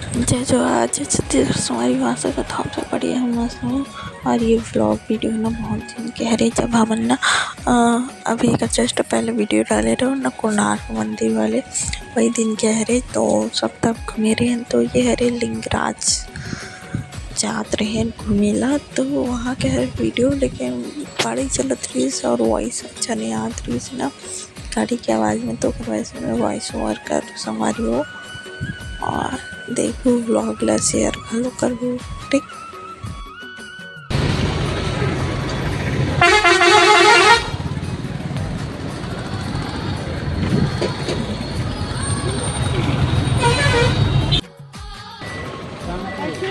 जय जो आज छत्तीसगढ़ हमारी भाषा का था सब बढ़िया हम मस्त हूँ। और ये व्लॉग वीडियो ना बहुत दिन कह रहे जब हम ना अभी का जस्ट पहले वीडियो डाले रहे ना कोणार्क मंदिर वाले वही दिन कह रहे तो सब तब मेरे हैं तो ये हरे लिंगराज जात रहे घूमेला तो वहाँ के हर वीडियो लेकिन गाड़ी चलत रही और वॉइस अच्छा नहीं आत रही ना गाड़ी की आवाज़ में तो वैसे मैं वॉइस ओवर कर संवारी हो और देखो व्लॉग ला शेयर घलो करबो ठीक।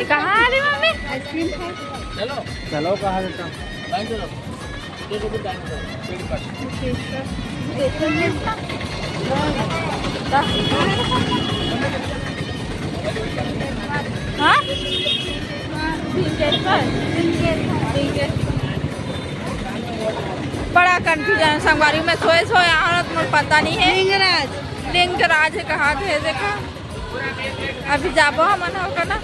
कहाँ आ रही मम्मी? आइसक्रीम खाए। चलो चलो कहाँ देता हूँ चलो देखो भी टाइम हाँ बड़ा कंफ्यूजन संगवारी में सोए सोए औरत मुझे पता नहीं है लिंगराज है कहाँ थे देखा अभी जाबो हमन होगा ना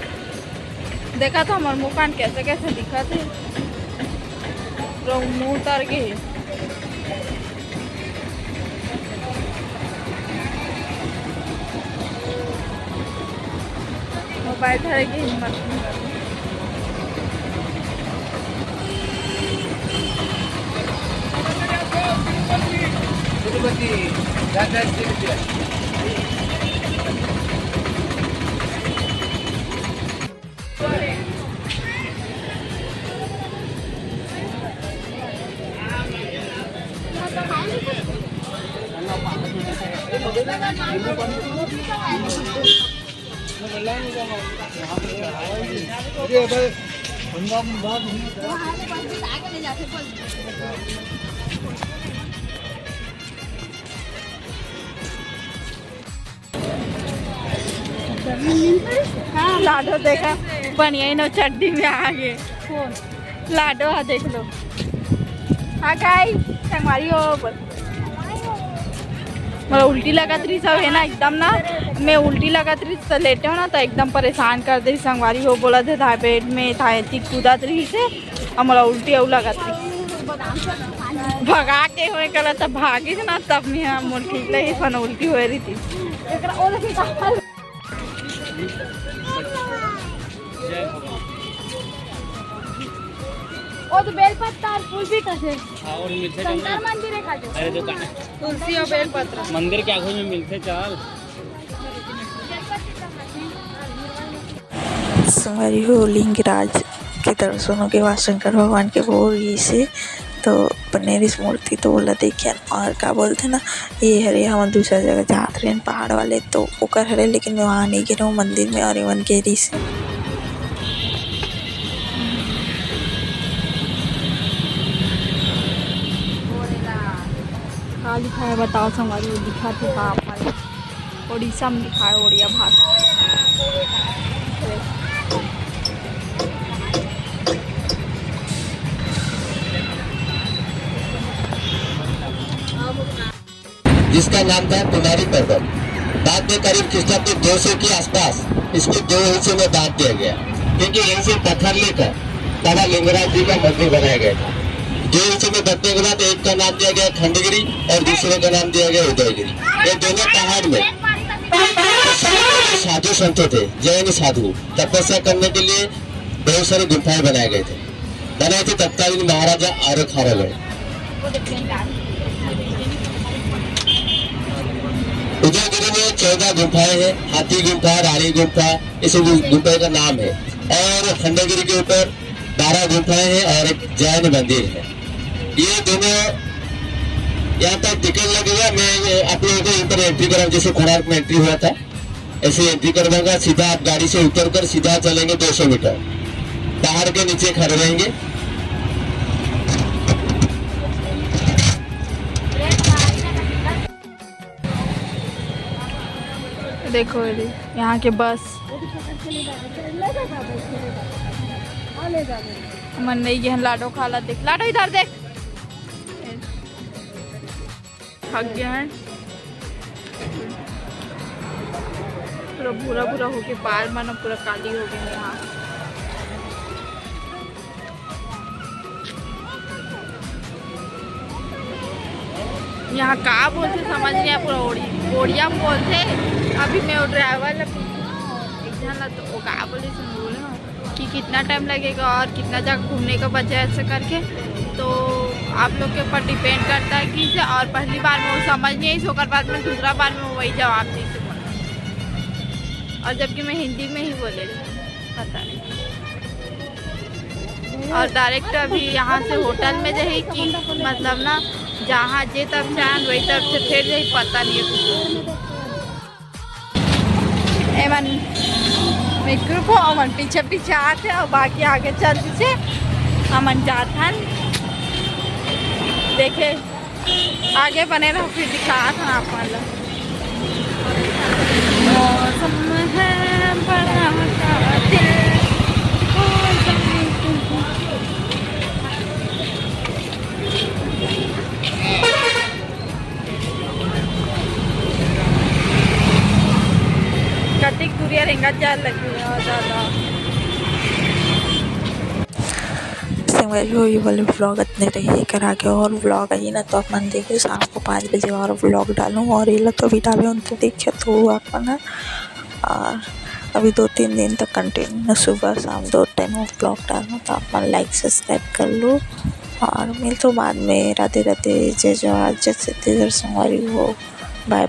देखा तो हमारे मुँह कान कैसे कैसे दिखा थे मुँह उतर के मोबाइल धरे की हिम्मत लाडो देखा बढ़िया ही नो चड्डी में आ गए लाडो हाँ देख लो हाँ गाइस संगवारी हो मतलब उल्टी लगा रही सब है ना एकदम ना मैं उल्टी लगा रही तो लेटे हो ना तो एकदम परेशान कर दे संगवारी हो बोला थे था पेट में था कूदा रही से और मतलब उल्टी और लगा भगा के हुए करा तब भागी ना तब मैं मोर ठीक लगी फन उल्टी हो रही थी और बेलपत्ता और फूल भी कसे और मिलते शंकर मंदिर है का अरे दुकान तुलसी और बेलपत्र मंदिर के आगे में मिलते चल संगवारी हो लिंगराज के दर्शनों के बाद शंकर भगवान के बोरी से तो बनेरिस मूर्ति तो बोला देखिए और क्या बोलते ना ये हरे हम दूसरा जगह जात रहे पहाड़ वाले तो ओकर हरे लेकिन मैं वहाँ नहीं गिरा हूँ मंदिर में और इवन गेरी से क्या लिखा है बताओ संगवारी वो लिखा थे बाप उड़ीसा में लिखा है उड़िया भाषा जिसका नाम था कुमारी पर्वत। बाद में करीब ख्रीष्टाब्द 200 के आसपास इसको दो हिस्सों में बांट दिया गया क्योंकि यहीं से पत्थर लेकर बाबा लिंगराज जी का मंदिर बनाया गया था। दो हिस्सों में बंटने के बाद एक का नाम दिया गया खंडगिरी और दूसरे का नाम दिया गया उदयगिरी। ये दोनों पहाड़ में साधु संत थे जैन साधु तपस्या करने के लिए बहुत सारे गुफाएं बनाए गए थे तत्कालीन महाराजा आर्य खारल। उदयगिरी में 14 गुफाएं हैं हाथी गुफा रानी गुफा इस गुफा का नाम है और खंडगिरी के ऊपर 12 गुफाएं हैं और एक जैन मंदिर है। ये दोनों यहाँ तक टिकट लगेगा मैं आप लोगों को ऊपर एंट्री कराऊँ जैसे कोणार्क में एंट्री हुआ था ऐसे एंट्री करवाऊंगा। सीधा आप गाड़ी से उतर कर सीधा चलेंगे 200 मीटर पहाड़ के नीचे खड़े रहेंगे। देखो यहाँ के बस मन नहीं गए लाडो खाला देख लाडो इधर देख थक गए हैं पूरा भूरा भूरा हो के बाल मानो पूरा काली हो गई यहाँ। यहाँ का बोलते समझ नहीं आया, पूरा ओडिया में बोलते। अभी मैं वो ड्राइवर एक जन तो वो का बोले बोले कि कितना टाइम लगेगा और कितना जगह घूमने का बचा है, ऐसे करके। तो आप लोग के ऊपर डिपेंड करता है कि और पहली बार में वो समझ नहीं आई, सोकर बाद में दूसरा बार में वही जवाब दी से बोला, और जबकि मैं हिंदी में ही बोले पता नहीं। और डायरेक्ट अभी यहाँ से होटल में जही कि मतलब ना जहाँ जे तब चाहन वही तब से फिर जही पता नहीं है कुछ। एमन मिक्रो को अमन पीछे पीछे आते और बाकी आगे चलते से अमन जाता देखे आगे बने रहो, फिर दिखा था आप मतलब मौसम है बड़ा दिल। कटिक दूरिया रहेंगा चार लगी ज़्यादा। ये वाले व्लॉग इतने रहिए कर आगे और व्लॉग आई ना तो अपन देखे शाम को 5 बजे और व्लॉग डालूँ, और ये तो अभी डाले उनसे देखे तो अपन। और अभी 2-3 दिन तक कंटिन्यू सुबह शाम 2 टाइम व्लॉग डालूँ, तो अपन लाइक सब्सक्राइब कर लो। और मिल तो बाद में। राधे राधे, जय जवाहर, जय सिद्धेश्वर संगवारी हो, बाय बाय।